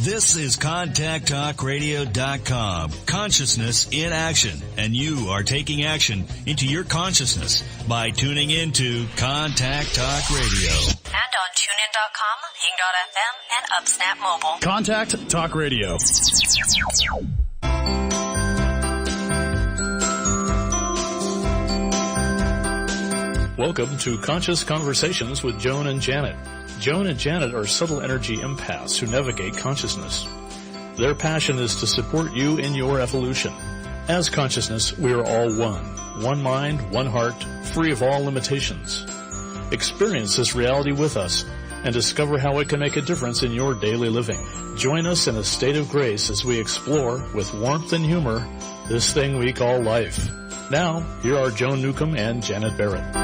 This is ContactTalkRadio.com. Consciousness in action. And you are taking action into your consciousness by tuning into Contact Talk Radio. And on TuneIn.com, Hing.fm, and UpSnap Mobile. Contact Talk Radio. Welcome to Conscious Conversations with Joan and Janet. Joan and Janet are subtle energy empaths who navigate consciousness. Their passion is to support you in your evolution. As consciousness, we are all one. One mind, one heart, free of all limitations. Experience this reality with us and discover how it can make a difference in your daily living. Join us in a state of grace as we explore, with warmth and humor, this thing we call life. Now, here are Joan Newcomb and Janet Barrett.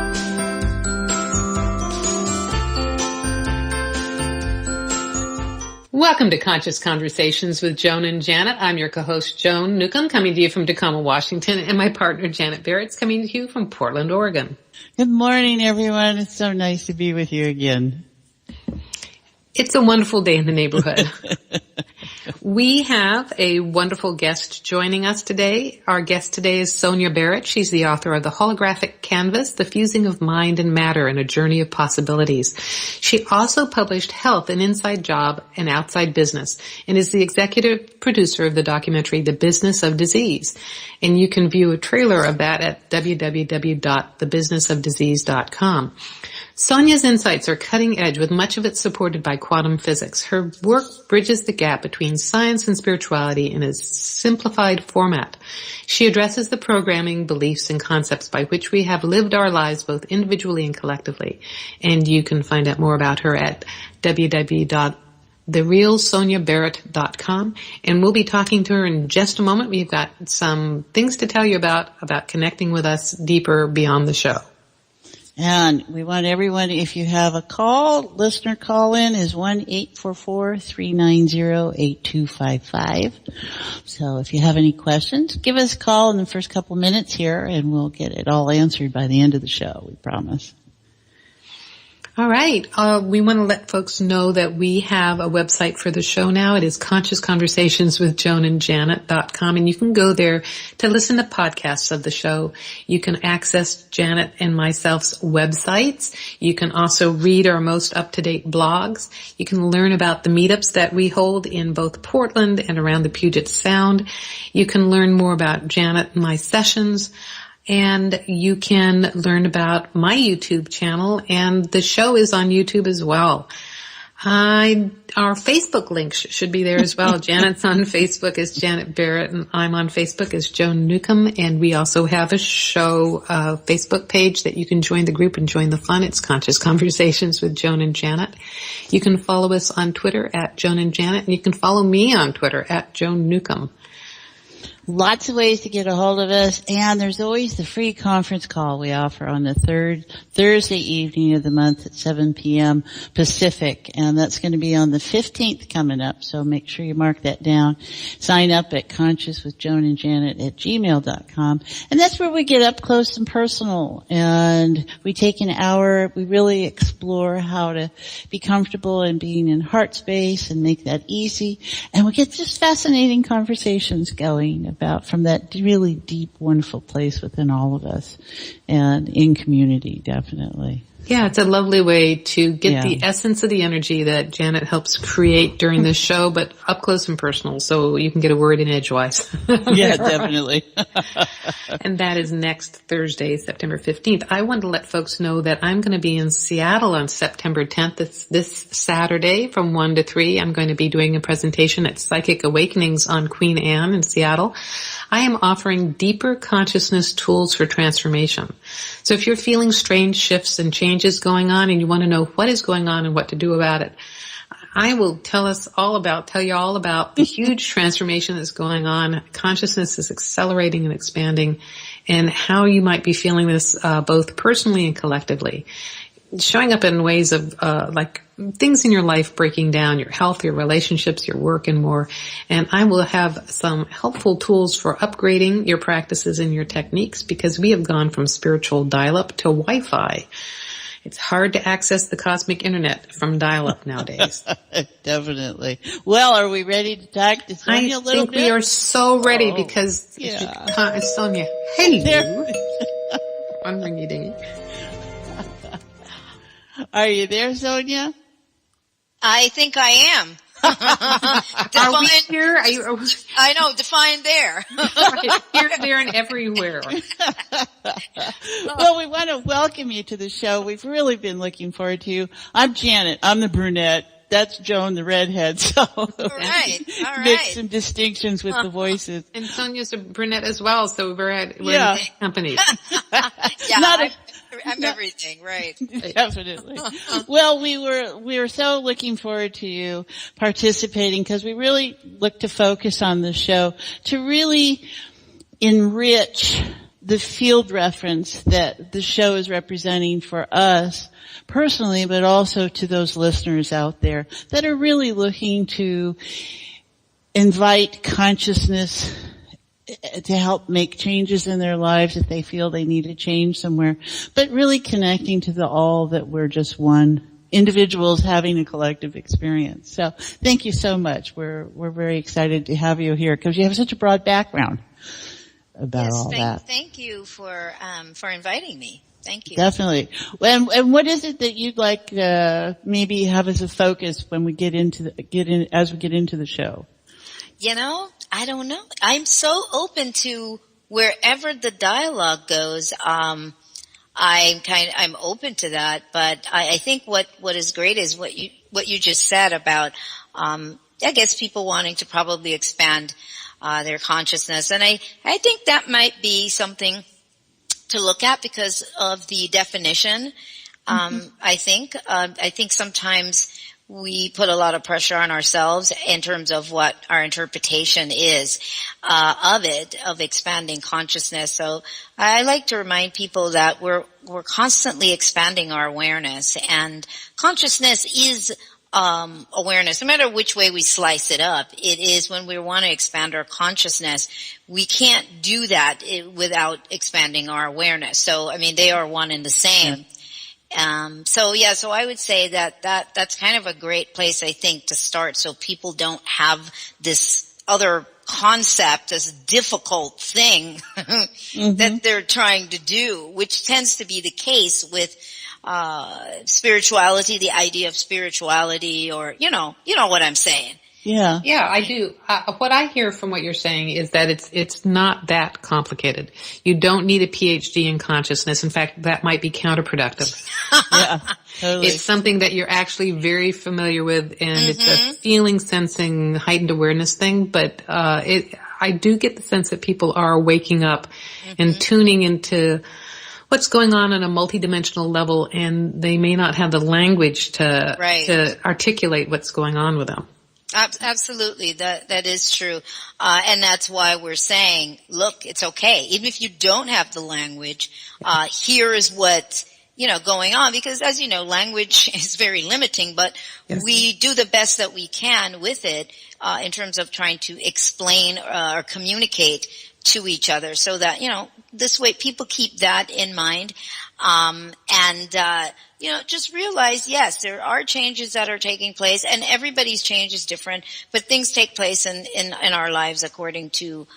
Welcome to Conscious Conversations with Joan and Janet. I'm your co-host, Joan Newcomb, coming to you from Tacoma, Washington, and my partner, Janet Barrett's coming to you from Portland, Oregon. Good morning, everyone. It's so nice to be with you again. It's a wonderful day in the neighborhood. We have a wonderful guest joining us today. Our guest today is Sonia Barrett. She's the author of The Holographic Canvas, The Fusing of Mind and Matter in a Journey of Possibilities. She also published Health, an Inside Job and Outside Business, and is the executive producer of the documentary The Business of Disease. And you can view a trailer of that at www.thebusinessofdisease.com. Sonia's insights are cutting edge, with much of it supported by quantum physics. Her work bridges the gap between science and spirituality in a simplified format. She addresses the programming, beliefs, and concepts by which we have lived our lives both individually and collectively. And you can find out more about her at www.therealsoniabarrett.com. And we'll be talking to her in just a moment. We've got some things to tell you about connecting with us deeper beyond the show. And we want everyone, if you have a call, listener call in is 1-844-390-8255. So if you have any questions, give us a call in the first couple minutes here and we'll get it all answered by the end of the show, we promise. All right. We want to let folks know that we have a website for the show now. It is ConsciousConversationsWithJoanandJanet.com, and you can go there to listen to podcasts of the show. You can access Janet and myself's websites. You can also read our most up-to-date blogs. You can learn about the meetups that we hold in both Portland and around the Puget Sound. You can learn more about Janet and my sessions. And you can learn about my YouTube channel, and the show is on YouTube as well. Our Facebook links should be there as well. Janet's on Facebook as Janet Barrett, and I'm on Facebook as Joan Newcomb. And we also have a show Facebook page that you can join the group and join the fun. It's Conscious Conversations with Joan and Janet. You can follow us on Twitter at Joan and Janet, and you can follow me on Twitter at Joan Newcomb. Lots of ways to get a hold of us, and there's always the free conference call we offer on the third Thursday evening of the month at 7 p.m. Pacific, and that's going to be on the 15th coming up, so make sure you mark that down. Sign up at consciouswithjoanandjanet@gmail.com, and that's where we get up close and personal, and we take an hour. We really explore how to be comfortable in being in heart space and make that easy, and we get just fascinating conversations going about from that really deep, wonderful place within all of us and in community, definitely. Yeah, it's a lovely way to get the essence of the energy that Janet helps create during this show, but up close and personal, so you can get a word in edgewise. Yeah, definitely. And that is next Thursday, September 15th. I want to let folks know that I'm going to be in Seattle on September 10th. It's this Saturday from 1 to 3. I'm going to be doing a presentation at Psychic Awakenings on Queen Anne in Seattle. I am offering deeper consciousness tools for transformation. So if you're feeling strange shifts and changes going on and you want to know what is going on and what to do about it, I will tell you all about the huge transformation that's going on. Consciousness is accelerating and expanding, and how you might be feeling this both personally and collectively. Showing up in ways of like things in your life breaking down, your health, your relationships, your work, and more. And I will have some helpful tools for upgrading your practices and your techniques, because we have gone from spiritual dial-up to Wi-Fi. It's hard to access the cosmic internet from dial-up nowadays. Definitely. Well, are we ready to talk to Sonia a little bit? I think we are so ready because Sonia, hello. On ringy dingy. Are you there, Sonia? I think I am. Are we here? I know, define there. Here, there, and everywhere. Well, we want to welcome you to the show. We've really been looking forward to you. I'm Janet. I'm the brunette. That's Joan, the redhead. So all right. make some distinctions with the voices. And Sonia's a brunette as well, so we're in company. Yeah, I'm everything, right? Definitely. Well, we were so looking forward to you participating because we really look to focus on the show to really enrich the field reference that the show is representing for us personally, but also to those listeners out there that are really looking to invite consciousness to help make changes in their lives if they feel they need to change somewhere, but really connecting to the all that we're just one, individuals having a collective experience. So thank you so much. We're very excited to have you here because you have such a broad background about all that. Thank you for inviting me. Thank you. Definitely. And what is it that you'd like maybe have as a focus when we get into the show? You know, I don't know. I'm so open to wherever the dialogue goes. I'm open to that, but I think what is great is what you just said about, I guess people wanting to probably expand, their consciousness. And I think that might be something to look at because of the definition. I think sometimes we put a lot of pressure on ourselves in terms of what our interpretation is of expanding consciousness. So I like to remind people that we're constantly expanding our awareness, and consciousness is awareness. No matter which way we slice it up, it is when we want to expand our consciousness, we can't do that without expanding our awareness. So, I mean, they are one and the same. So I would say that's kind of a great place, I think, to start, so people don't have this other concept, this difficult thing that they're trying to do, which tends to be the case with spirituality, the idea of spirituality, or you know what I'm saying. Yeah, I do. What I hear from what you're saying is that it's not that complicated. You don't need a PhD in consciousness. In fact, that might be counterproductive. Yeah, totally. It's something that you're actually very familiar with, and it's a feeling, sensing, heightened awareness thing. But I do get the sense that people are waking up and tuning into what's going on a multidimensional level, and they may not have the language to articulate what's going on with them. Absolutely. That is true. And that's why we're saying, look, it's okay. Even if you don't have the language, here is what, going on. Because as you know, language is very limiting, but we do the best that we can with it, in terms of trying to explain or communicate to each other so that, this way people keep that in mind. Just realize, yes, there are changes that are taking place, and everybody's change is different, but things take place in our lives according to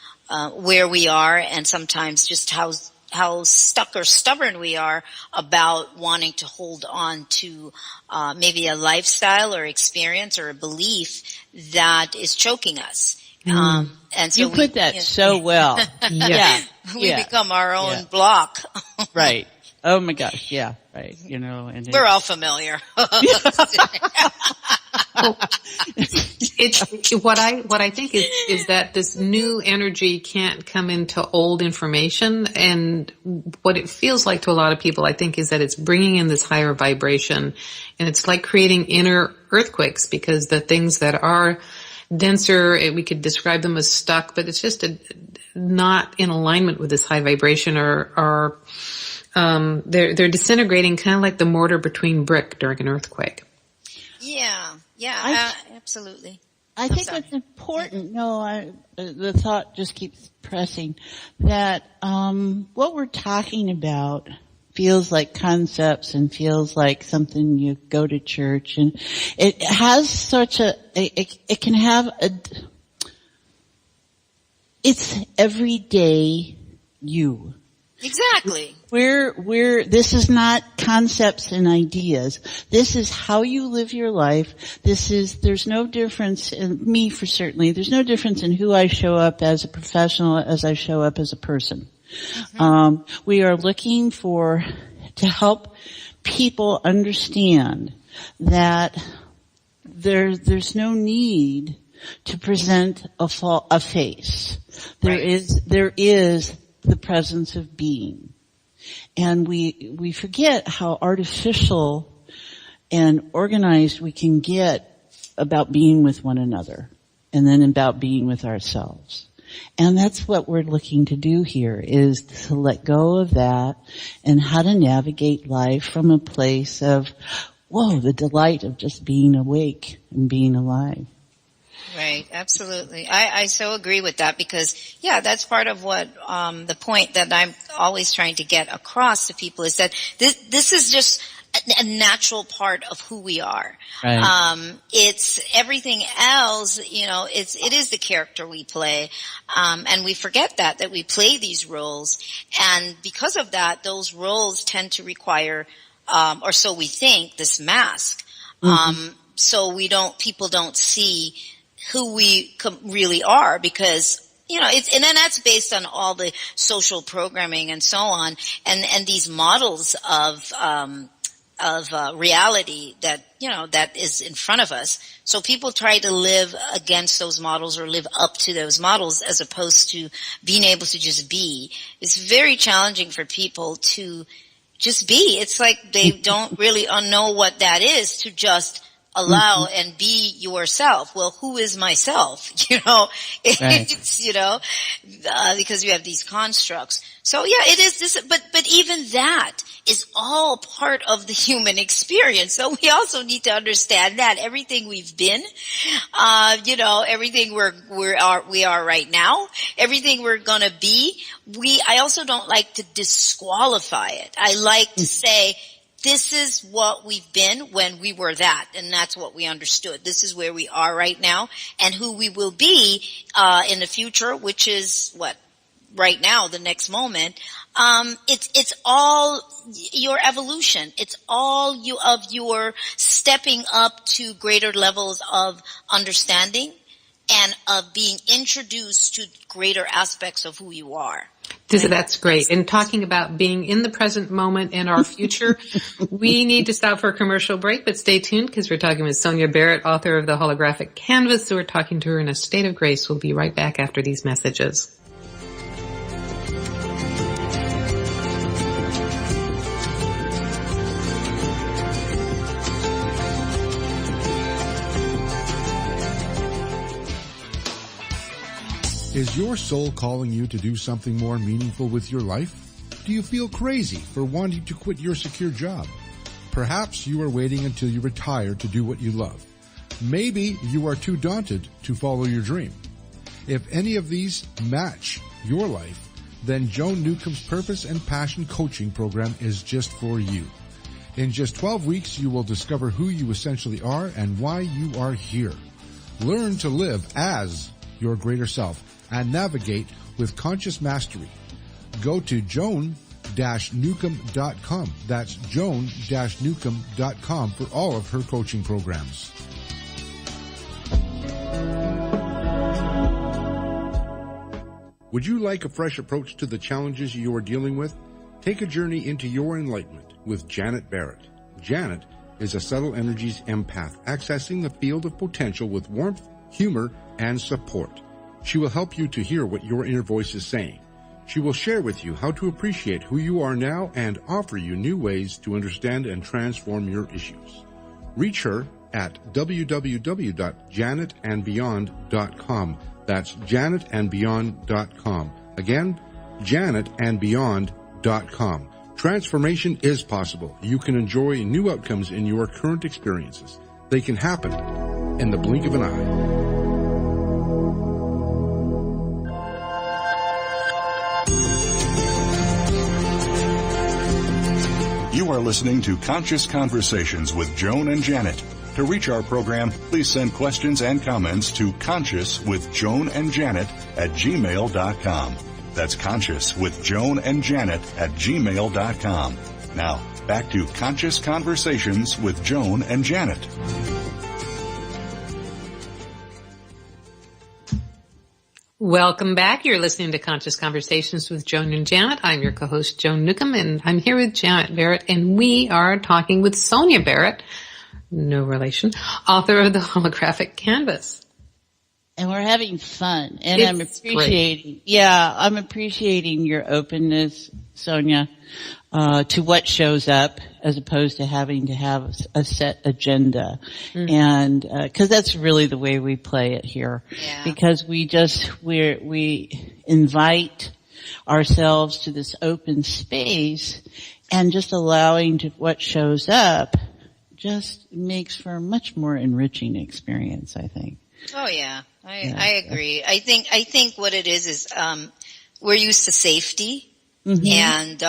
where we are, and sometimes just how stuck or stubborn we are about wanting to hold on to maybe a lifestyle or experience or a belief that is choking us. And so you put that so well. We become our own block. Right. Oh my gosh. Yeah. Right. And we're all familiar. It's what I think is that this new energy can't come into old information, and what it feels like to a lot of people, I think, is that it's bringing in this higher vibration, and it's like creating inner earthquakes, because the things that are denser, we could describe them as stuck, but it's just not in alignment with this high vibration, or they're disintegrating, kind of like the mortar between brick during an earthquake. Absolutely. I think what's important, the thought just keeps pressing, that what we're talking about feels like concepts and feels like something you go to church, and it has such it can have it's everyday you. Exactly. This is not concepts and ideas. This is how you live your life. There's no difference in me, for certainly. There's no difference in who I show up as a professional as I show up as a person. Mm-hmm. We are looking to help people understand that there's no need to present a face. There is the presence of being. And we forget how artificial and organized we can get about being with one another and then about being with ourselves. And that's what we're looking to do here, is to let go of that and how to navigate life from a place of, whoa, the delight of just being awake and being alive. Right, absolutely. I so agree with that, because, yeah, that's part of what the point that I'm always trying to get across to people is that this is just a natural part of who we are. Right. It's everything else, it is the character we play. And we forget that we play these roles. And because of that, those roles tend to require, or so we think, this mask. Mm-hmm. So people don't see who we really are, because and then that's based on all the social programming and so on, and these models of reality that is in front of us. So people try to live against those models or live up to those models, as opposed to being able to just be. It's very challenging for people to just be. It's like they don't really know what that is, to just allow and be yourself. Well, who is myself? It's, because you have these constructs. So yeah, it is this, but even that is all part of the human experience. So we also need to understand that everything we've been, everything we are right now, everything we're gonna be, I also don't like to disqualify it. I like to say, this is what we've been when we were that, and that's what we understood. This is where we are right now, and who we will be in the future, which is what right now, the next moment. It's all your evolution. It's all of your stepping up to greater levels of understanding and of being introduced to greater aspects of who you are. That's great. And talking about being in the present moment and our future, we need to stop for a commercial break, but stay tuned, because we're talking with Sonia Barrett, author of The Holographic Canvas. So we're talking to her in a state of grace. We'll be right back after these messages. Is your soul calling you to do something more meaningful with your life? Do you feel crazy for wanting to quit your secure job? Perhaps you are waiting until you retire to do what you love. Maybe you are too daunted to follow your dream. If any of these match your life, then Joan Newcomb's Purpose and Passion Coaching Program is just for you. In just 12 weeks, you will discover who you essentially are and why you are here. Learn to live as your greater self and navigate with conscious mastery. Go to joan-newcomb.com. That's joan-newcomb.com for all of her coaching programs. Would you like a fresh approach to the challenges you are dealing with? Take a journey into your enlightenment with Janet Barrett. Janet is a subtle energies empath, accessing the field of potential with warmth, humor, and support. She will help you to hear what your inner voice is saying. She will share with you how to appreciate who you are now and offer you new ways to understand and transform your issues. Reach her at www.janetandbeyond.com. That's janetandbeyond.com. Again, janetandbeyond.com. Transformation is possible. You can enjoy new outcomes in your current experiences. They can happen in the blink of an eye. are listening to Conscious Conversations with Joan and Janet. To reach our program, please send questions and comments to consciouswithjoanandjanet@gmail.com. That's consciouswithjoanandjanet@gmail.com. Now, back to Conscious Conversations with Joan and Janet. Welcome back. You're listening to Conscious Conversations with Joan and Janet. I'm your co-host, Joan Newcomb, and I'm here with Janet Barrett, and we are talking with Sonia Barrett, no relation, author of The Holographic Canvas. And we're having fun, and It's I'm appreciating, I'm appreciating your openness, Sonia, to what shows up as opposed to having to have a set agenda. Mm-hmm. And, cause that's really the way we play it here. Yeah. Because we invite ourselves to this open space, and just allowing to what shows up just makes for a much more enriching experience, I think. Oh yeah. I agree. I think what it is, we're used to safety. Mm-hmm. And,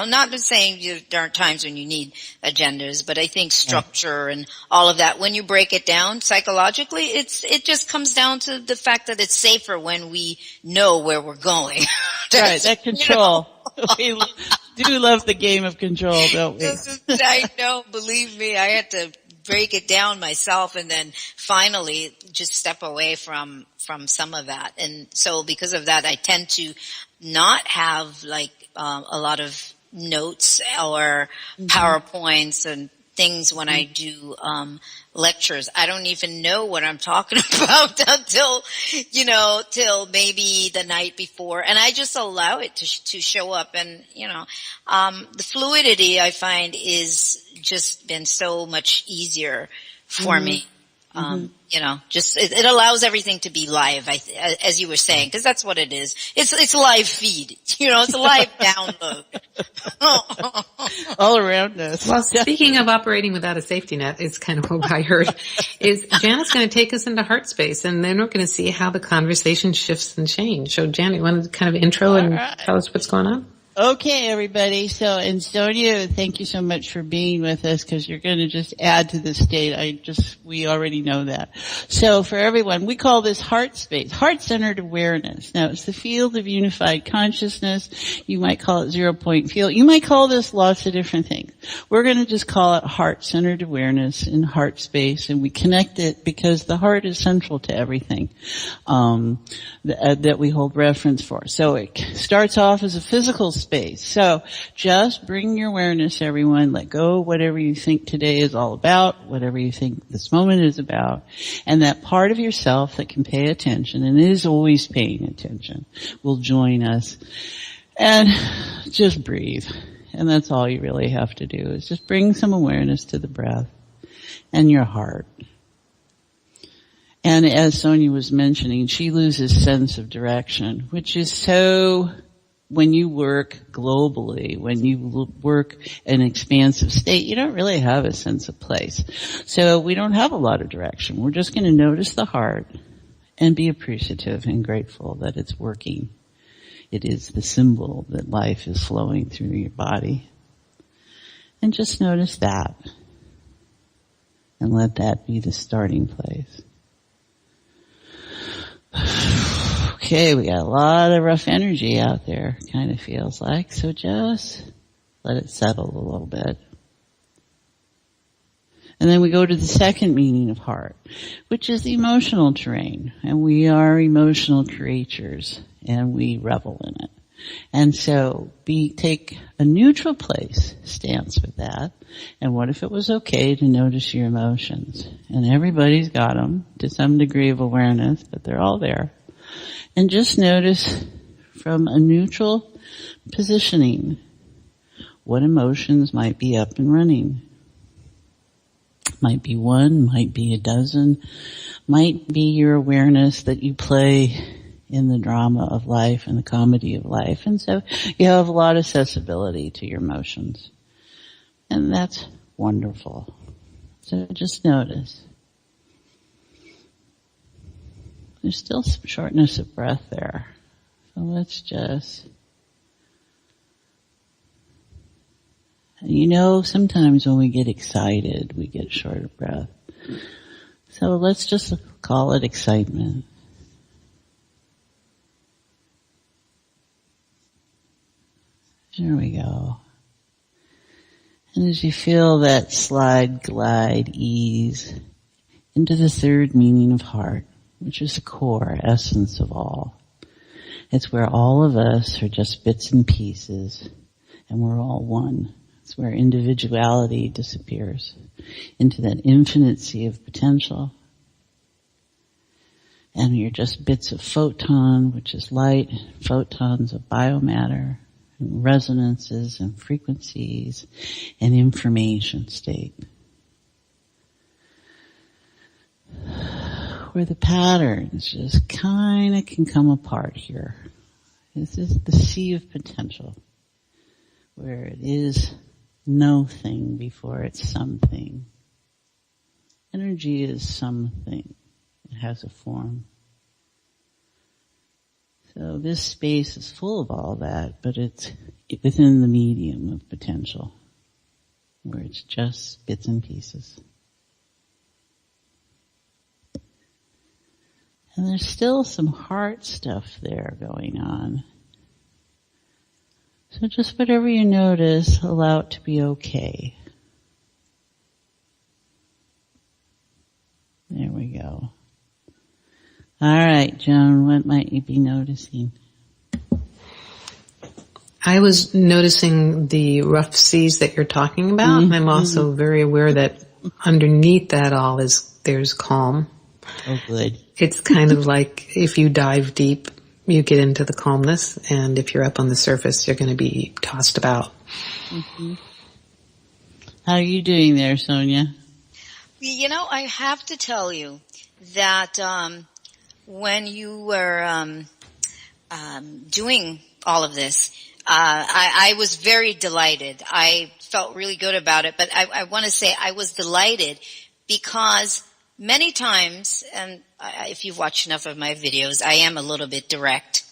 not saying there aren't times when you need agendas, but I think structure and all of that, when you break it down psychologically, it just comes down to the fact that it's safer when we know where we're going. Right, that control. We do love the game of control, don't we? I know, believe me, I had to break it down myself and then finally just step away from some of that. And so because of that, I tend to not have a lot of notes or PowerPoints and things when I do lectures. I don't even know what I'm talking about until maybe the night before, and I just allow it to show up. And the fluidity I find is just been so much easier for me. It allows everything to be live, as you were saying, because that's what it is. It's live feed. It's a live download. All around us. Well, speaking of operating without a safety net, is kind of what I heard, is Janet's going to take us into heart space, and then we're going to see how the conversation shifts and change. So, Janet, you want to kind of intro and tell us what's going on? Okay, everybody. So, and Sonia, thank you so much for being with us, because you're going to just add to this state. We already know that. So for everyone, we call this heart space, heart-centered awareness. Now, it's the field of unified consciousness. You might call it 0-point field. You might call this lots of different things. We're going to just call it heart-centered awareness in heart space, and we connect it because the heart is central to everything that we hold reference for. So it starts off as a physical space. So just bring your awareness, everyone. Let go of whatever you think today is all about, whatever you think this moment is about, and that part of yourself that can pay attention and is always paying attention will join us. And just breathe. And that's all you really have to do, is just bring some awareness to the breath and your heart. And as Sonia was mentioning, she loses sense of direction, which is so, when you work globally, when you work in an expansive state, you don't really have a sense of place. So we don't have a lot of direction. We're just going to notice the heart and be appreciative and grateful that it's working. It is the symbol that life is flowing through your body. And just notice that. And let that be the starting place. Okay, we got a lot of rough energy out there, kind of feels like. So just let it settle a little bit. And then we go to the second meaning of heart, which is the emotional terrain. And we are emotional creatures, and we revel in it. And so take a neutral place stance with that. And what if it was okay to notice your emotions? And everybody's got them to some degree of awareness, but they're all there. And just notice from a neutral positioning what emotions might be up and running. Might be one, might be a dozen, might be your awareness that you play in the drama of life and the comedy of life. And so you have a lot of accessibility to your emotions. And that's wonderful. So just notice. There's still some shortness of breath there. So let's just And sometimes when we get excited, we get short of breath. So let's just call it excitement. There we go. And as you feel that slide, glide, ease into the third meaning of heart, which is the core essence of all. It's where all of us are just bits and pieces, and we're all one. It's where individuality disappears into that infinity of potential. And you're just bits of photon, which is light, photons of biomatter, and resonances and frequencies and information state. Where the patterns just kind of can come apart here. This is the sea of potential, where it is no thing before it's something. Energy is something. It has a form. So this space is full of all that, but it's within the medium of potential, where it's just bits and pieces. And there's still some heart stuff there going on. So just whatever you notice, allow it to be okay. There we go. All right, Joan, what might you be noticing? I was noticing the rough seas that you're talking about. Mm-hmm. I'm also very aware that underneath that all there's calm. Oh, good. It's kind of like if you dive deep, you get into the calmness, and if you're up on the surface, you're going to be tossed about. Mm-hmm. How are you doing there, Sonia? I have to tell you that when you were doing all of this, I was very delighted. I felt really good about it, but I want to say I was delighted because many times, and if you've watched enough of my videos, I am a little bit direct.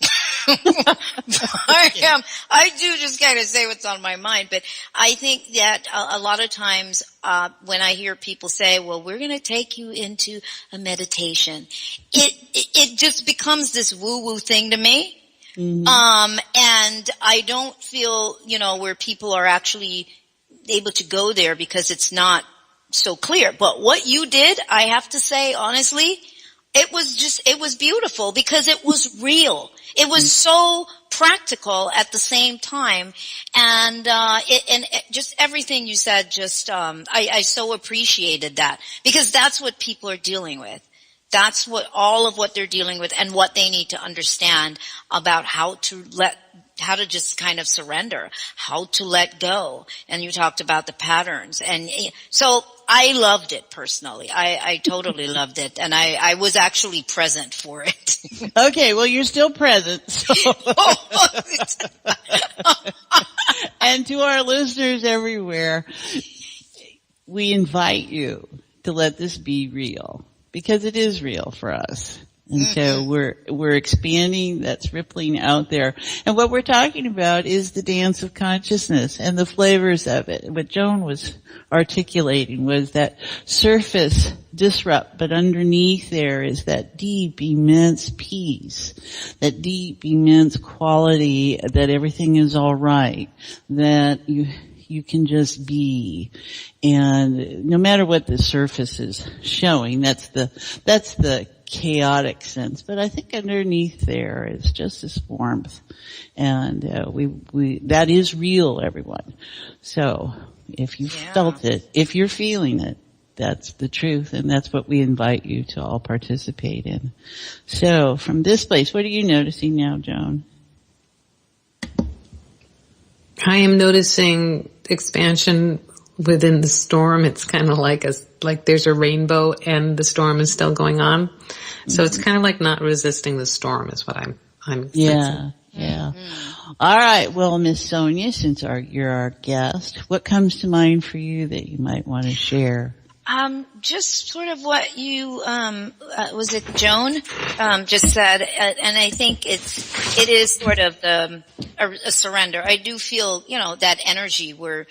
I do just kind of say what's on my mind, but I think that a lot of times when I hear people say, well, we're going to take you into a meditation, it just becomes this woo-woo thing to me. Mm-hmm. And I don't feel, where people are actually able to go there because it's not so clear. But what you did, I have to say, honestly, it was beautiful because it was real. It was so practical at the same time. And just everything you said, I so appreciated that because that's what people are dealing with. That's all of what they're dealing with and what they need to understand about how to just kind of surrender, how to let go. And you talked about the patterns. And so I loved it personally. I totally loved it. And I was actually present for it. Okay, well, you're still present. So. And to our listeners everywhere, we invite you to let this be real. Because it is real for us. And so we're expanding, that's rippling out there. And what we're talking about is the dance of consciousness and the flavors of it. What Joan was articulating was that surface disrupt, but underneath there is that deep, immense peace, that deep, immense quality that everything is all right, that you can just be. And no matter what the surface is showing, that's the chaotic sense. But I think underneath there is just this warmth. And, that is real, everyone. So if you felt it, if you're feeling it, that's the truth. And that's what we invite you to all participate in. So from this place, what are you noticing now, Joan? I am noticing expansion within the storm. It's kind of like there's a rainbow and the storm is still going on. So it's kind of like not resisting the storm is what I'm sensing. Yeah. All right. Well, Miss Sonia, since you're our guest, what comes to mind for you that you might want to share? Just sort of what you, was it Joan, just said, and I think it is sort of a surrender. I do feel, that energy where,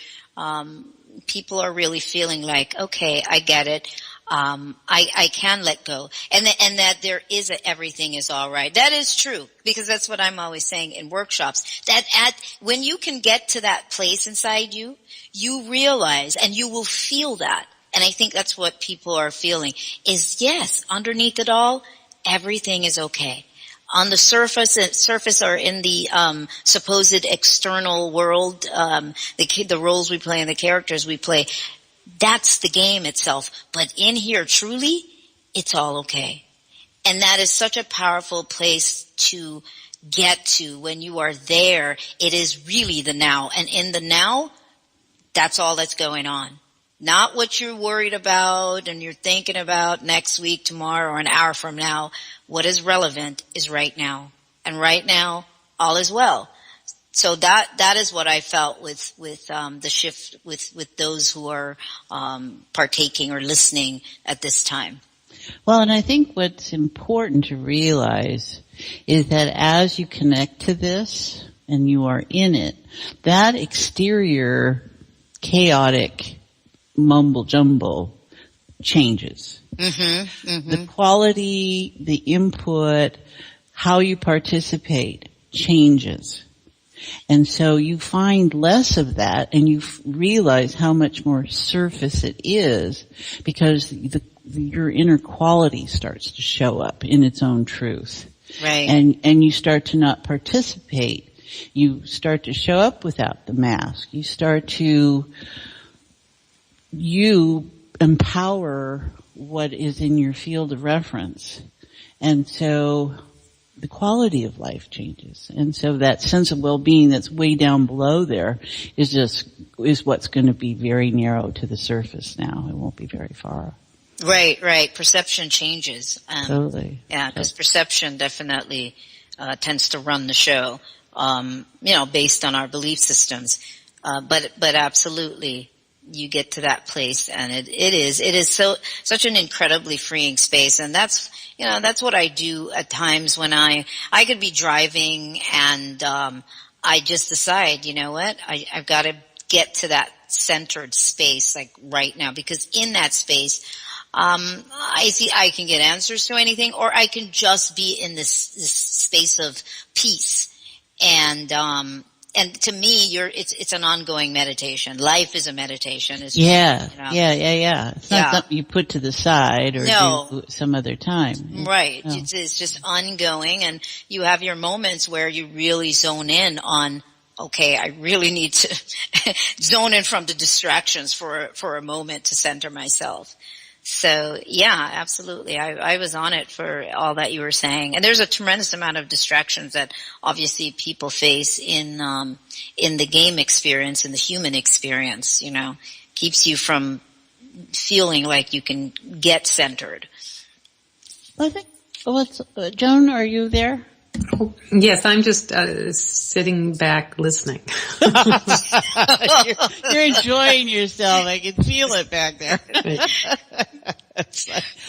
people are really feeling like, okay, I get it. I can let go. And that there is everything is all right. That is true, because that's what I'm always saying in workshops, that when you can get to that place inside you, you realize and you will feel that. And I think that's what people are feeling is, yes, underneath it all, everything is okay. On the surface or in the supposed external world, the roles we play and the characters we play, that's the game itself. But in here, truly, it's all okay. And that is such a powerful place to get to. When you are there, it is really the now. And in the now, that's all that's going on. Not what you're worried about and you're thinking about next week, tomorrow, or an hour from now. What is relevant is right now. And right now, all is well. So that is what I felt with the shift with those who are partaking or listening at this time. Well, and I think what's important to realize is that as you connect to this and you are in it, that exterior chaotic mumble jumble changes. Mm-hmm, mm-hmm. The quality, the input, how you participate changes. And so you find less of that and you realize how much more surface it is because your inner quality starts to show up in its own truth. Right. And you start to not participate. You start to show up without the mask. You empower what is in your field of reference. And so the quality of life changes. And so that sense of well-being that's way down below there is what's going to be very narrow to the surface now. It won't be very far. Right. Perception changes. Totally. Yeah, because perception definitely tends to run the show, based on our belief systems. But absolutely, you get to that place, and it is such an incredibly freeing space, and that's what I do at times when I could be driving and I just decide, you know what, I've got to get to that centered space like right now, because in that space I can get answers to anything, or I can just be in this space of peace. And to me, it's an ongoing meditation. Life is a meditation. It's yeah. Just, It's not something you put to the side or do some other time. Right. No. It's just ongoing, and you have your moments where you really zone in on, okay, I really need to zone in from the distractions for a moment to center myself. So yeah, absolutely. I was on it for all that you were saying. And there's a tremendous amount of distractions that obviously people face in the game experience, in the human experience, keeps you from feeling like you can get centered. I think, Joan, are you there? Yes, I'm just sitting back listening. You're enjoying yourself. I can feel it back there.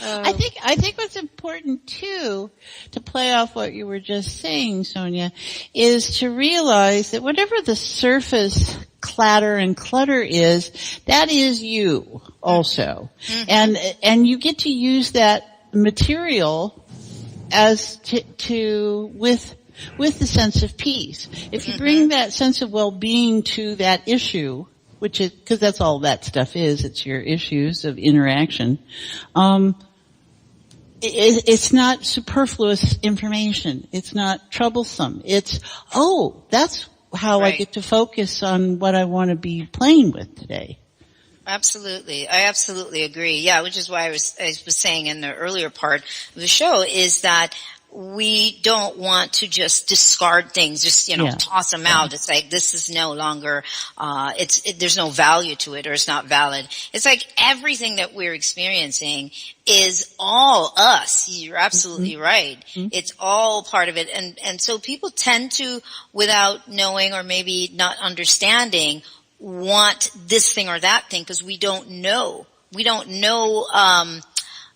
I think what's important too, to play off what you were just saying, Sonia, is to realize that whatever the surface clatter and clutter is, that is you also. Mm-hmm. And you get to use that material as with the sense of peace. If you bring that sense of well-being to that issue, which is, because that's all that stuff is, it's your issues of interaction, it's not superfluous information. It's not troublesome. It's, that's how I get to focus on what I want to be playing with today. Absolutely. I absolutely agree. Yeah, which is why I was saying in the earlier part of the show is that we don't want to just discard things, just, toss them out. It's like, this is no longer, there's no value to it, or it's not valid. It's like everything that we're experiencing is all us. You're absolutely right. Mm-hmm. It's all part of it. And so people tend to, without knowing or maybe not understanding, want this thing or that thing because we don't know know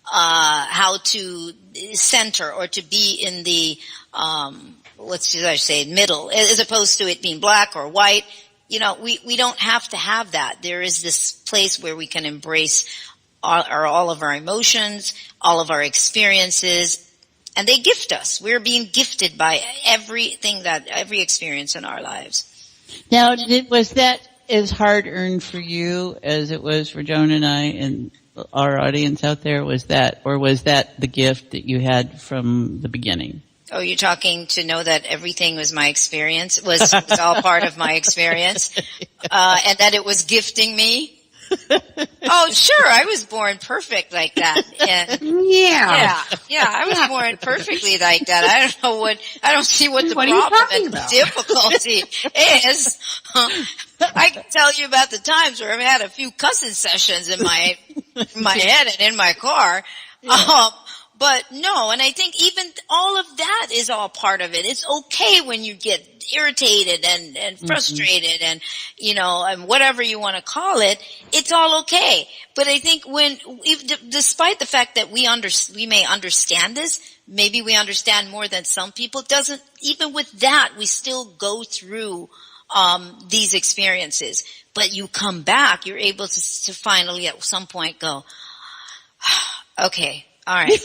how to center or to be in the middle, as opposed to it being black or white. We don't have to have that. There is this place where we can embrace all of our emotions, all of our experiences, and they gift us. We're being gifted by every experience in our lives. Now, was that as hard earned for you as it was for Joan and I and our audience out there? Was that the gift that you had from the beginning? Oh, you're talking to know that everything was my experience, was all part of my experience, and that it was gifting me? Oh, sure, I was born perfect like that. And yeah, I was born perfectly like that. I don't see what the problem and the difficulty is. I can tell you about the times where I've had a few cussing sessions in my head and in my car. Yeah. But no, and I think even all of that is all part of it. It's okay when you get irritated and frustrated and, and whatever you want to call it, it's all okay. But I think despite the fact that we may understand this, maybe we understand more than some people, even with that, we still go through, these experiences. But you come back, you're able to finally at some point go, okay. All right.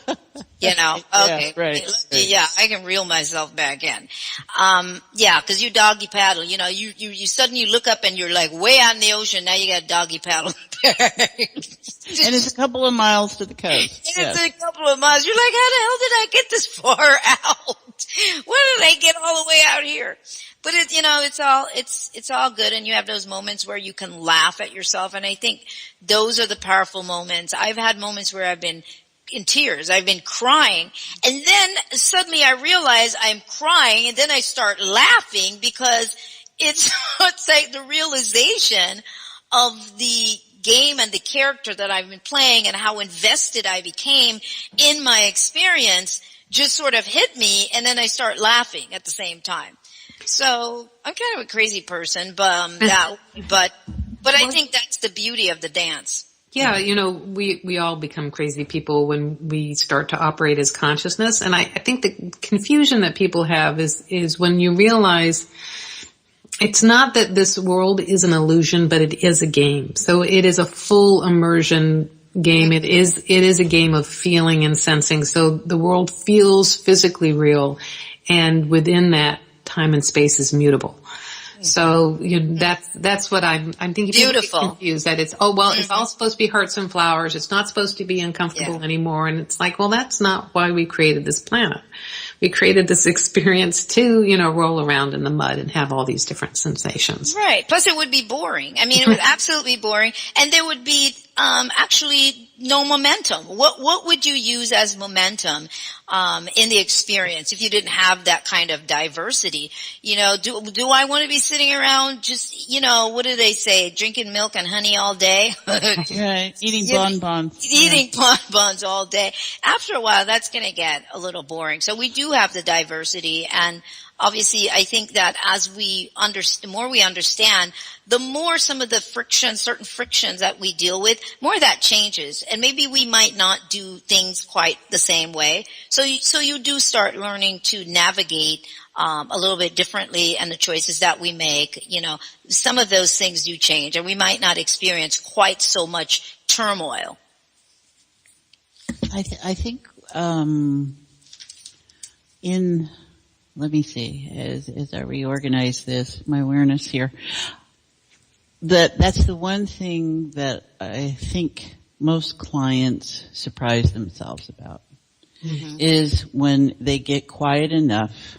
Okay. Right. Yeah, I can reel myself back in. Cause you doggy paddle, you suddenly look up and you're like way out in the ocean. Now you got doggy paddle there. And it's a couple of miles to the coast. It's a couple of miles. You're like, how the hell did I get this far out? Why did I get all the way out here? But it's all good, and you have those moments where you can laugh at yourself, and I think those are the powerful moments. I've had moments where I've been in tears, I've been crying, and then suddenly I realize I'm crying, and then I start laughing because it's like the realization of the game and the character that I've been playing and how invested I became in my experience just sort of hit me, and then I start laughing at the same time. So I'm kind of a crazy person, but I think that's the beauty of the dance. Yeah, we all become crazy people when we start to operate as consciousness. And I think the confusion that people have is when you realize it's not that this world is an illusion, but it is a game. So it is a full immersion game. It is a game of feeling and sensing. So the world feels physically real, and within that, time and space is mutable. So that's what I'm thinking. Beautiful. People get confused that it's it's all supposed to be hearts and flowers. It's not supposed to be uncomfortable anymore. And it's like, well, that's not why we created this planet. We created this experience to, roll around in the mud and have all these different sensations. Right. Plus it would be boring. I mean, it would absolutely boring. And there would be, actually no momentum. What would you use as momentum, in the experience if you didn't have that kind of diversity? Do I want to be sitting around just, what do they say? Drinking milk and honey all day? Right. Eating bonbons. Eating bonbons all day. After a while, that's going to get a little boring. So we do have the diversity, and obviously, I think that as the more we understand, the more some of the certain frictions that we deal with, more that changes. And maybe we might not do things quite the same way. So you do start learning to navigate, a little bit differently, and the choices that we make, some of those things do change, and we might not experience quite so much turmoil. I think, let me see, as I reorganize my awareness here, that's the one thing that I think most clients surprise themselves about, is when they get quiet enough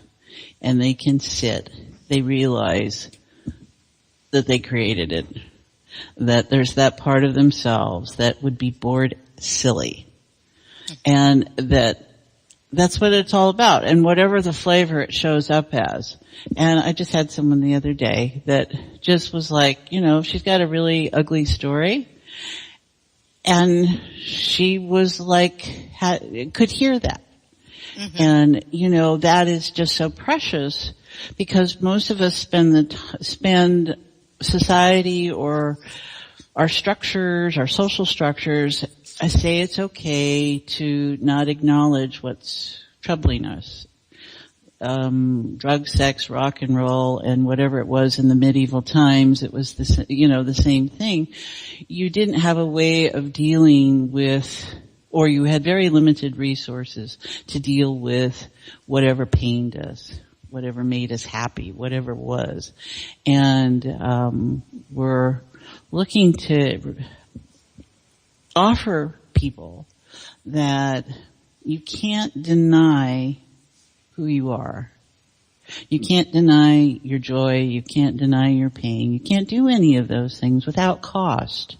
and they can sit, they realize that they created it, that there's that part of themselves that would be bored silly, and that's what it's all about, and whatever the flavor it shows up as. And I just had someone the other day that just was like, she's got a really ugly story, and she was like, could hear that. And, that is just so precious, because most of us spend society or our structures, our social structures, I say it's okay to not acknowledge what's troubling us. Drug, sex, rock and roll, and whatever it was in the medieval times, it was the same thing. You didn't have a way of dealing with, or you had very limited resources to deal with whatever pained us, whatever made us happy, whatever it was. And we're looking to offer people that you can't deny who you are. You can't deny your joy. You can't deny your pain. You can't do any of those things without cost.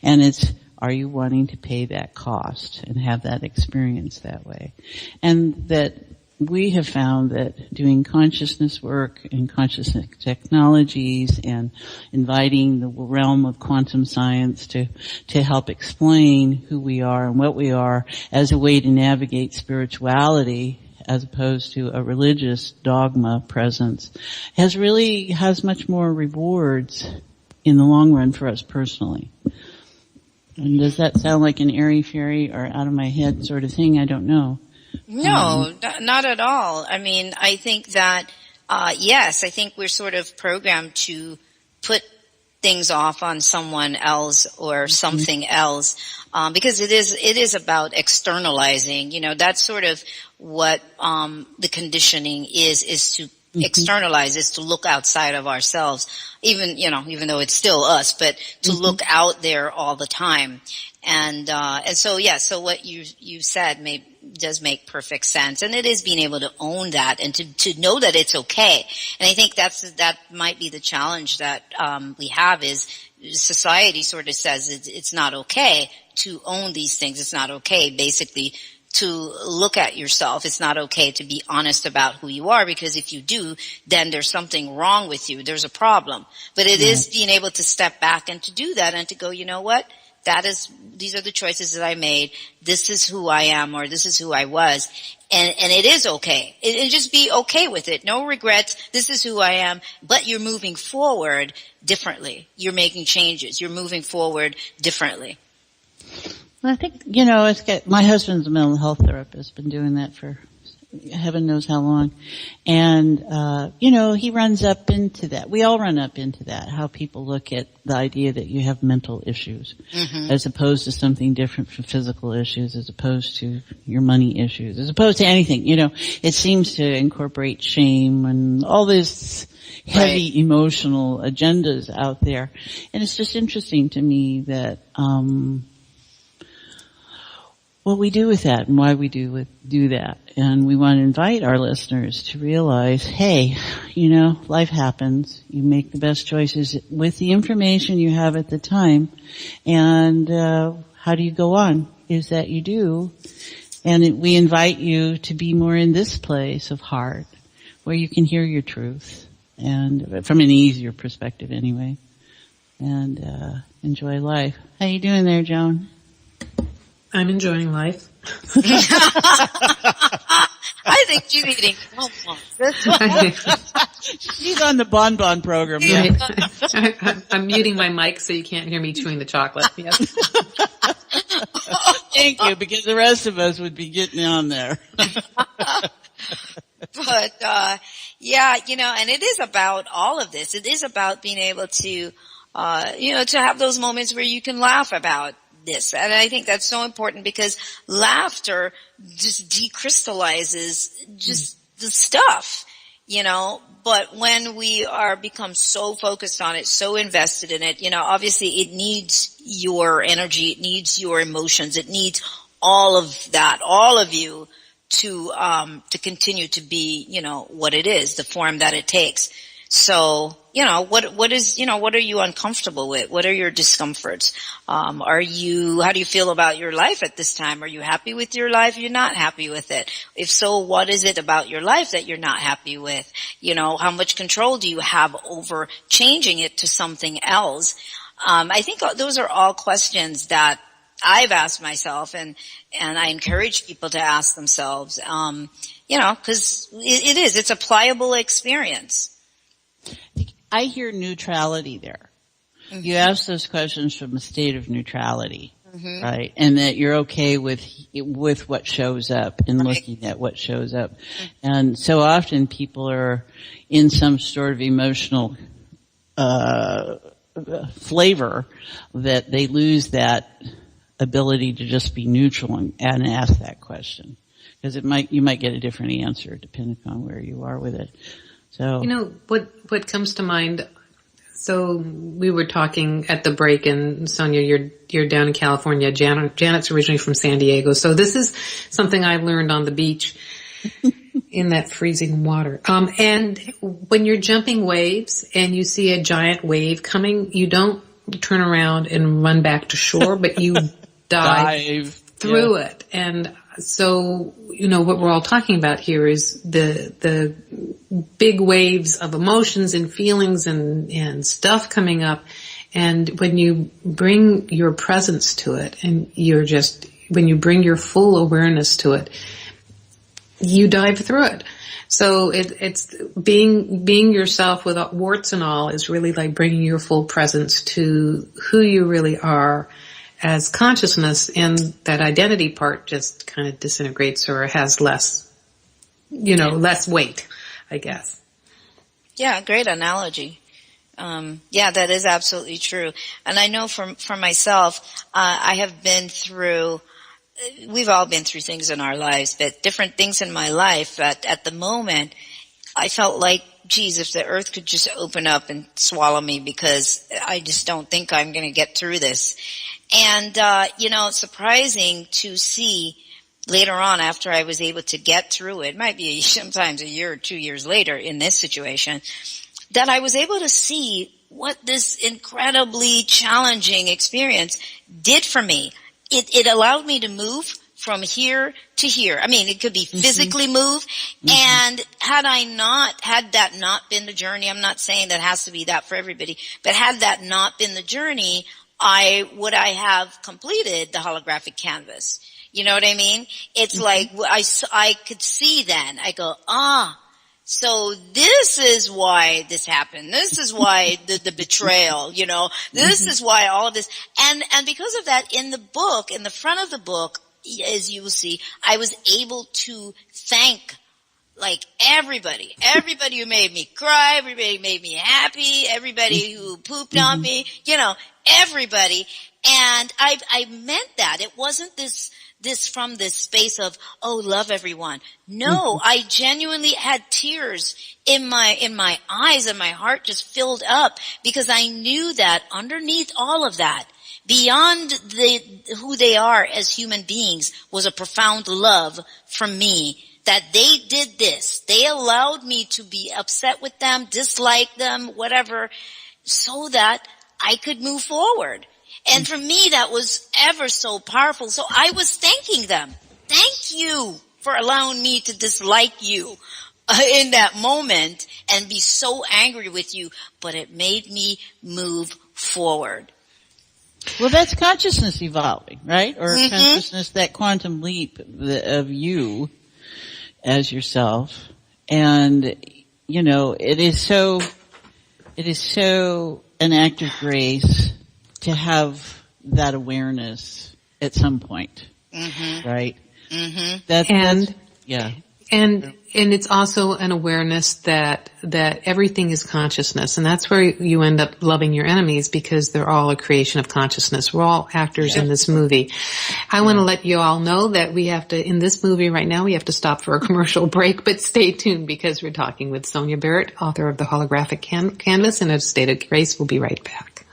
And it's, are you wanting to pay that cost and have that experience that way? And that we have found that doing consciousness work and consciousness technologies and inviting the realm of quantum science to help explain who we are and what we are as a way to navigate spirituality as opposed to a religious dogma presence has much more rewards in the long run for us personally. And does that sound like an airy-fairy or out of my head sort of thing? I don't know. No, not at all. I mean, I think that, yes, I think we're sort of programmed to put things off on someone else or something else, because it is about externalizing. You know, that's sort of what, the conditioning is to externalize, is to look outside of ourselves, even though it's still us, but to look out there all the time. And so, yeah, so what you said does make perfect sense. And it is being able to own that and to know that it's okay. And I think that might be the challenge that, we have, is society sort of says it's not okay to own these things. It's not okay, basically, to look at yourself. It's not okay to be honest about who you are, because if you do, then there's something wrong with you. There's a problem. But it is being able to step back and to do that and to go, you know what? These are the choices that I made. This is who I am, or this is who I was. And it is okay. And just be okay with it. No regrets. This is who I am. But you're moving forward differently. You're making changes. You're moving forward differently. Well, I think, my husband's a mental health therapist, been doing that for heaven knows how long. And, he runs up into that. We all run up into that, how people look at the idea that you have mental issues, as opposed to something different from physical issues, as opposed to your money issues, as opposed to anything. It seems to incorporate shame and all this heavy emotional agendas out there. And it's just interesting to me that, what we do with that and why we do that. And we want to invite our listeners to realize, hey, life happens. You make the best choices with the information you have at the time. And how do you go on? Is that you do. And we invite you to be more in this place of heart, where you can hear your truth, and from an easier perspective anyway, and enjoy life. How you doing there, Joan? I'm enjoying life. I think she's eating bonbons. She's on the bonbon program. Yeah. I'm muting my mic so you can't hear me chewing the chocolate. Yes. Thank you, because the rest of us would be getting on there. But, yeah, and it is about all of this. It is about being able to, to have those moments where you can laugh about this. And I think that's so important, because laughter just decrystallizes just the stuff, but when we become so focused on it, so invested in it, obviously it needs your energy, it needs your emotions, it needs all of that, all of you to continue to be, what it is, the form that it takes. So, what are you uncomfortable with? What are your discomforts? How do you feel about your life at this time? Are you happy with your life? You're not happy with it. If so, what is it about your life that you're not happy with? How much control do you have over changing it to something else? I think those are all questions that I've asked myself, and I encourage people to ask themselves, cause it's a pliable experience. I hear neutrality there. You ask those questions from a state of neutrality, right? And that you're okay with what shows up and looking at what shows up. And so often people are in some sort of emotional flavor that they lose that ability to just be neutral and ask that question. Because you might get a different answer depending on where you are with it. So, what comes to mind. So we were talking at the break, and Sonia, you're down in California. Janet's originally from San Diego. So this is something I learned on the beach in that freezing water. And when you're jumping waves and you see a giant wave coming, you don't turn around and run back to shore, but you dive through it. And so, what we're all talking about here is the big waves of emotions and feelings and stuff coming up. And when you bring your presence to it and when you bring your full awareness to it, you dive through it. So it's being yourself with warts and all is really like bringing your full presence to who you really are as consciousness, and that identity part just kind of disintegrates or has less weight, I guess. Yeah, great analogy. That is absolutely true. And I know for myself, I have been through, we've all been through things in our lives, but different things in my life that at the moment I felt like, geez, if the earth could just open up and swallow me, because I just don't think I'm going to get through this. And, it's surprising to see later on after I was able to get through it, might be sometimes a year or 2 years later in this situation, that I was able to see what this incredibly challenging experience did for me. It allowed me to move from here to here. I mean, it could be physically move. And had that not been the journey, I'm not saying that has to be that for everybody, but had that not been the journey, I have completed the holographic canvas. You know what I mean? It's like I could see then. I go, so this is why this happened. This is why the betrayal, this is why all of this. And because of that, in the book, in the front of the book, as you will see, I was able to thank like everybody who made me cry, everybody who made me happy, everybody who pooped on me, everybody. And I meant that. It wasn't this from this space of, love everyone. No, I genuinely had tears in my eyes, and my heart just filled up, because I knew that underneath all of that, beyond who they are as human beings, was a profound love from me. That they did this. They allowed me to be upset with them, dislike them, whatever, so that I could move forward. And for me, that was ever so powerful. So I was thanking them. Thank you for allowing me to dislike you in that moment and be so angry with you. But it made me move forward. Well, that's consciousness evolving, right? Or consciousness, that quantum leap of you as yourself. And, it is so an act of grace to have that awareness at some point. Right? And it's also an awareness that everything is consciousness, and that's where you end up loving your enemies, because they're all a creation of consciousness. We're all actors in this movie. I want to let you all know that in this movie right now, we have to stop for a commercial break, but stay tuned, because we're talking with Sonia Barrett, author of the Holographic Canvas, and A State of Grace. We'll be right back.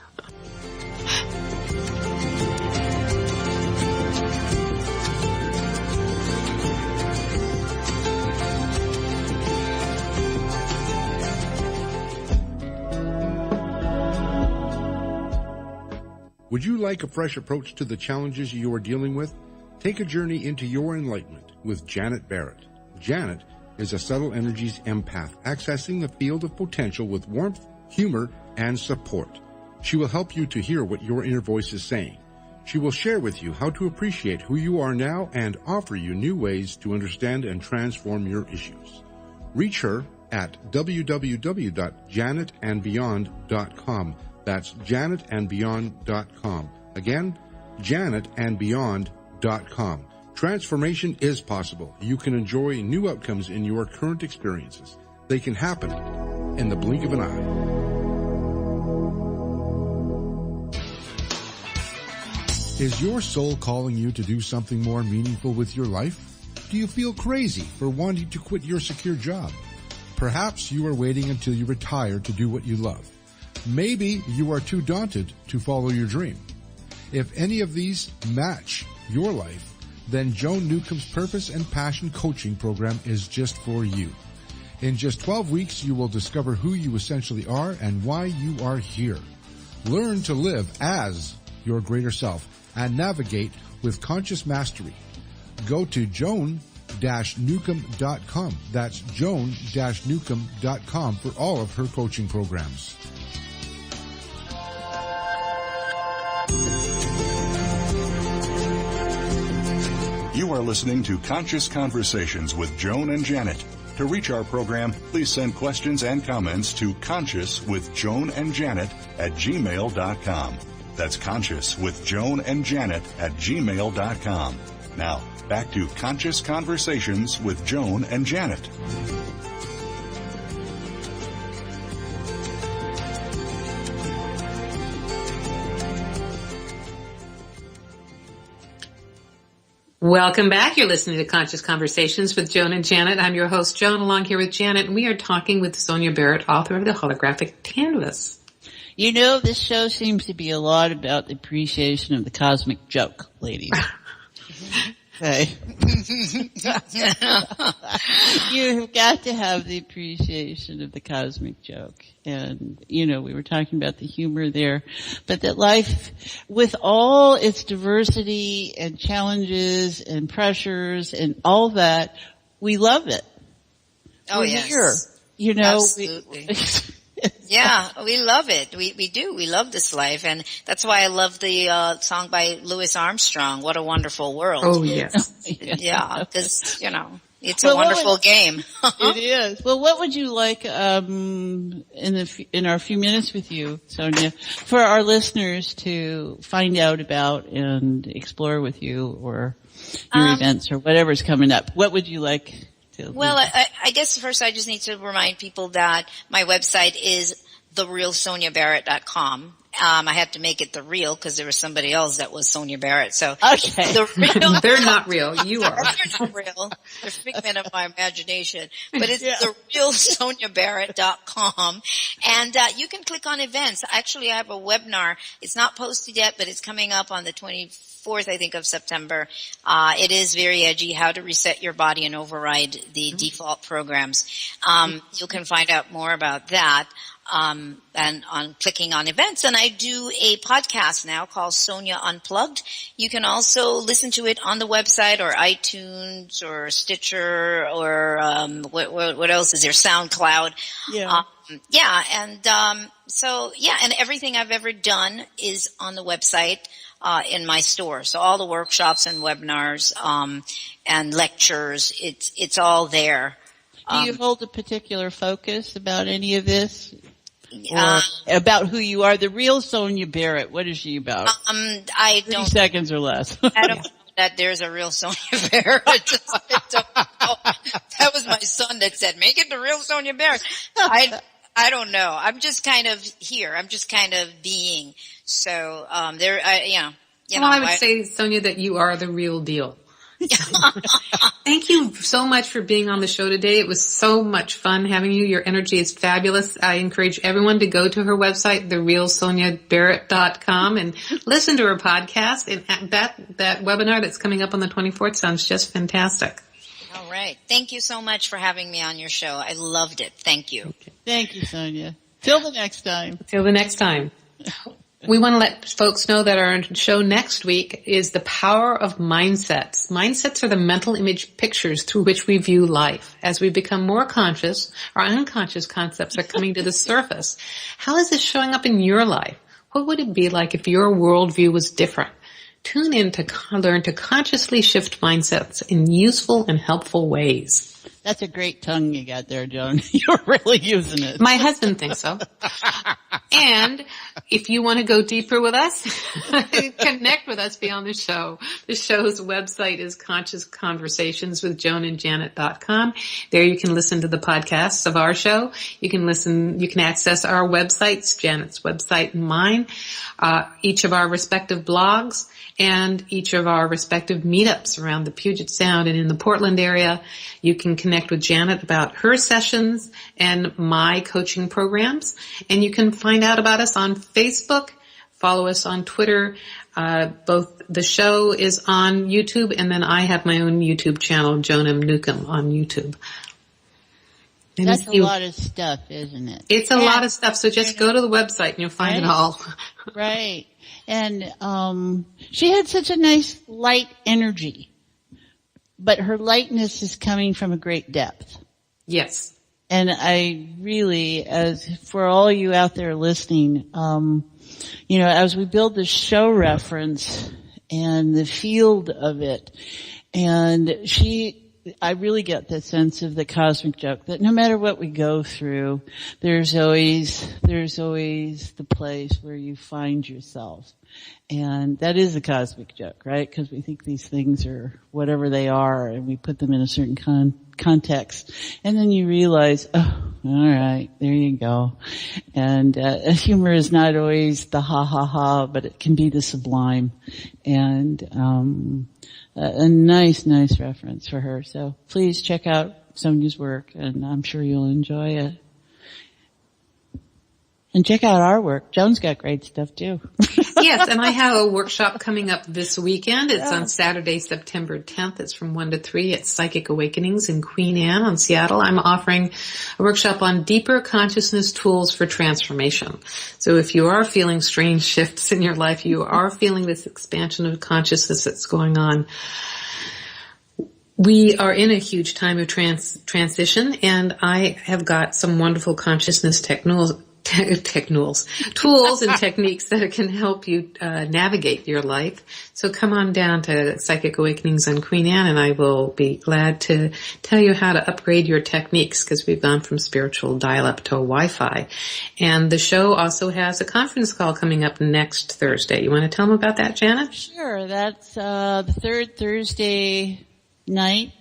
Would you like a fresh approach to the challenges you are dealing with? Take a journey into your enlightenment with Janet Barrett. Janet is a subtle energies empath, accessing the field of potential with warmth, humor, and support. She will help you to hear what your inner voice is saying. She will share with you how to appreciate who you are now and offer you new ways to understand and transform your issues. Reach her at www.janetandbeyond.com. That's janetandbeyond.com. Again, janetandbeyond.com. Transformation is possible. You can enjoy new outcomes in your current experiences. They can happen in the blink of an eye. Is your soul calling you to do something more meaningful with your life? Do you feel crazy for wanting to quit your secure job? Perhaps you are waiting until you retire to do what you love. Maybe you are too daunted to follow your dream. If any of these match your life, then Joan Newcomb's Purpose and Passion Coaching Program is just for you. In just 12 weeks, you will discover who you essentially are and why you are here. Learn to live as your greater self and navigate with conscious mastery. Go to joan-newcomb.com. That's joan-newcomb.com for all of her coaching programs. You are listening to Conscious Conversations with Joan and Janet. To reach our program, please send questions and comments to consciouswithjoanandjanet@gmail.com. That's consciouswithjoanandjanet@gmail.com. Now, back to Conscious Conversations with Joan and Janet. Welcome back. You're listening to Conscious Conversations with Joan and Janet. I'm your host, Joan, along here with Janet, and we are talking with Sonia Barrett, author of The Holographic Canvas. You know, this show seems to be a lot about the appreciation of the cosmic joke, ladies. Okay. You've got to have the appreciation of the cosmic joke. And, you know, we were talking about the humor there, but that life, with all its diversity and challenges and pressures and all that, we love it. Oh, yes. Here, you know, absolutely. Yeah, we love it. We do. We love this life. And that's why I love the song by Louis Armstrong, What a Wonderful World. Oh, yes. Yeah, because, you know, it's a wonderful game. It is. Well, what would you like in our few minutes with you, Sonia, for our listeners to find out about and explore with you, or your events or whatever's coming up? What would you like? Well, I guess first I just need to remind people that my website is therealsoniabarrett.com. I had to make it the real because there was somebody else that was Sonia Barrett. So okay, they're not real. You are. They're not real. They're a figment of my imagination. But it's therealsoniabarrett.com, and you can click on events. Actually, I have a webinar. It's not posted yet, but it's coming up on the 24th, I think, of September. It is very edgy, how to reset your body and override the default programs. You can find out more about that. And on clicking on events. And I do a podcast now called Sonia Unplugged. You can also listen to it on the website or iTunes or Stitcher or what else is there? SoundCloud. Yeah. And everything I've ever done is on the website in my store. So all the workshops and webinars and lectures, it's all there. Do you hold a particular focus about any of this? About who you are, the real Sonia Barrett. What is she about? I 30 don't. seconds or less. I don't know that there's a real Sonia Barrett. I don't know. That was my son that said, "Make it the real Sonia Barrett." I don't know. I'm just kind of here. I'm just kind of being. So I would say, Sonia, that you are the real deal. Thank you so much for being on the show today. It was so much fun having you. Your energy is fabulous. I encourage everyone to go to her website, therealsoniabarrett.com, and listen to her podcast. And that webinar that's coming up on the 24th sounds just fantastic. All right. Thank you so much for having me on your show. I loved it. Thank you. Okay. Thank you, Sonia. Till the next time. Till the next time. We want to let folks know that our show next week is the power of mindsets. Mindsets are the mental image pictures through which we view life. As we become more conscious, our unconscious concepts are coming to the surface. How is this showing up in your life? What would it be like if your worldview was different? Tune in to learn to consciously shift mindsets in useful and helpful ways. That's a great tongue you got there, Joan. You're really using it. My husband thinks so. And if you want to go deeper with us, connect with us beyond the show. The show's website is consciousconversationswithjoanandjanet.com. There you can listen to the podcasts of our show. You can access our websites, Janet's website and mine, each of our respective blogs, and each of our respective meetups around the Puget Sound and in the Portland area. You can connect with Janet about her sessions and my coaching programs. And you can find out about us on Facebook, follow us on Twitter. Both the show is on YouTube, and then I have my own YouTube channel, Joan M. Newcomb, on YouTube. That's a lot of stuff, isn't it? It's a lot of stuff, so just go to the website and you'll find it all. Right. And she had such a nice light energy, but her lightness is coming from a great depth. Yes. And I really, as for all you out there listening, as we build the show reference and the field of it, and I really get the sense of the cosmic joke that no matter what we go through, there's always the place where you find yourself. And that is a cosmic joke, right? Because we think these things are whatever they are, and we put them in a certain context. And then you realize, oh, all right, there you go. And humor is not always the ha-ha-ha, but it can be the sublime. And a nice reference for her. So please check out Sonia's work, and I'm sure you'll enjoy it. And check out our work. Joan's got great stuff too. Yes, and I have a workshop coming up this weekend. It's on Saturday, September 10th. It's from 1 to 3 at Psychic Awakenings in Queen Anne on Seattle. I'm offering a workshop on deeper consciousness tools for transformation. So if you are feeling strange shifts in your life, you are feeling this expansion of consciousness that's going on, we are in a huge time of transition, and I have got some wonderful consciousness tools and techniques that can help you navigate your life. So come on down to Psychic Awakenings on Queen Anne, and I will be glad to tell you how to upgrade your techniques, because we've gone from spiritual dial-up to Wi-Fi. And the show also has a conference call coming up next Thursday. You want to tell them about that, Janet? Sure. That's the third Thursday night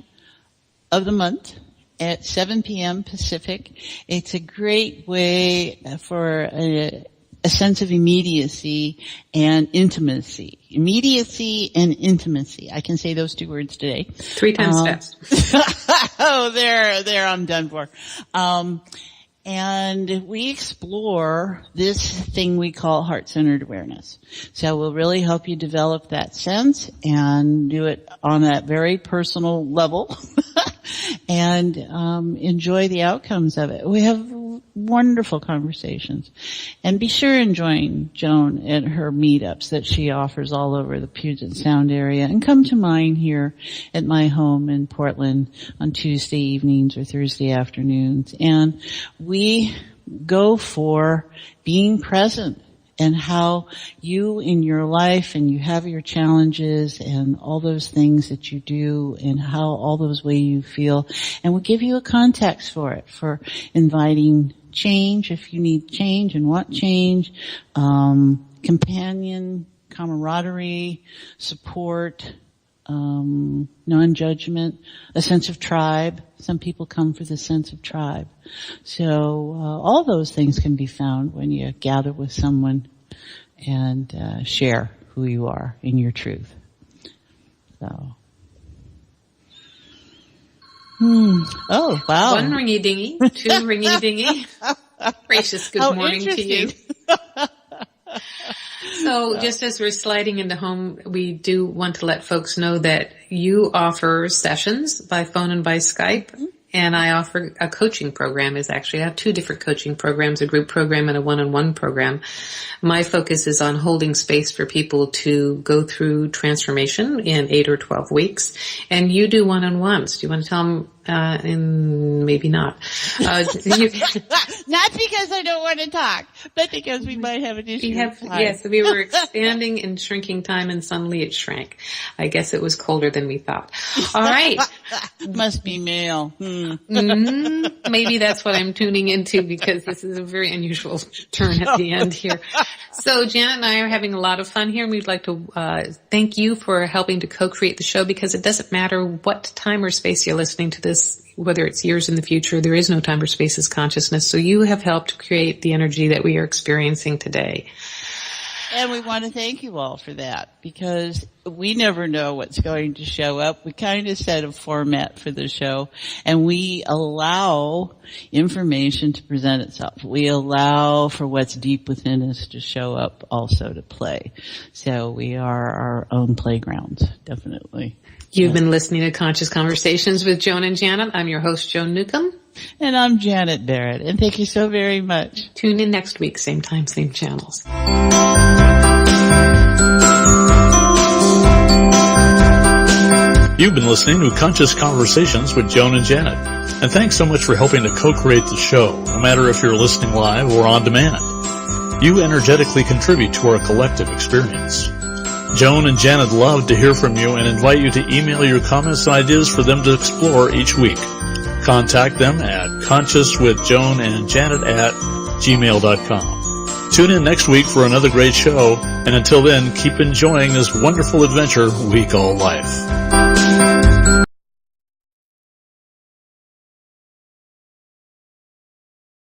of the month at 7 p.m. Pacific. It's a great way for a sense of immediacy and intimacy. Immediacy and intimacy. I can say those two words today. 3 times fast. Oh, there, I'm done for. And we explore this thing we call heart-centered awareness. So we'll really help you develop that sense and do it on that very personal level and enjoy the outcomes of it. We have wonderful conversations. And be sure and join Joan at her meetups that she offers all over the Puget Sound area. And come to mine here at my home in Portland on Tuesday evenings or Thursday afternoons. And we go for being present and how you in your life, and you have your challenges and all those things that you do and how all those ways you feel. And we'll give you a context for it, for inviting change if you need change and want change, companion, camaraderie, support, non-judgment, a sense of tribe. Some people come for the sense of tribe. So all those things can be found when you gather with someone and share who you are in your truth. So. Oh, wow. 1 ringy-dingy, 2 ringy-dingy. Gracious good morning to you. So just as we're sliding into home, we do want to let folks know that you offer sessions by phone and by Skype. Mm-hmm. And I offer a coaching program. I have 2 different coaching programs, a group program and a one-on-one program. My focus is on holding space for people to go through transformation in 8 or 12 weeks. And you do one-on-ones. Do you want to tell them and maybe not. Not because I don't want to talk, but because we might have an issue. Yes, we were expanding and shrinking time, and suddenly it shrank. I guess it was colder than we thought. All right. Must be male. Maybe that's what I'm tuning into, because this is a very unusual turn at the end here. So Janet and I are having a lot of fun here, and we'd like to thank you for helping to co-create the show, because it doesn't matter what time or space you're listening to this, whether it's years in the future. There is no time or space as consciousness. So you have helped create the energy that we are experiencing today. And we want to thank you all for that, because we never know what's going to show up. We kind of set a format for the show, and we allow information to present itself. We allow for what's deep within us to show up also to play. So we are our own playgrounds, definitely. You've been listening to Conscious Conversations with Joan and Janet. I'm your host, Joan Newcomb. And I'm Janet Barrett. And thank you so very much. Tune in next week, same time, same channels. You've been listening to Conscious Conversations with Joan and Janet. And thanks so much for helping to co-create the show, no matter if you're listening live or on demand. You energetically contribute to our collective experience. Joan and Janet love to hear from you and invite you to email your comments and ideas for them to explore each week. Contact them at consciouswithjoanandjanet@gmail.com. Tune in next week for another great show, and until then, keep enjoying this wonderful adventure we call life.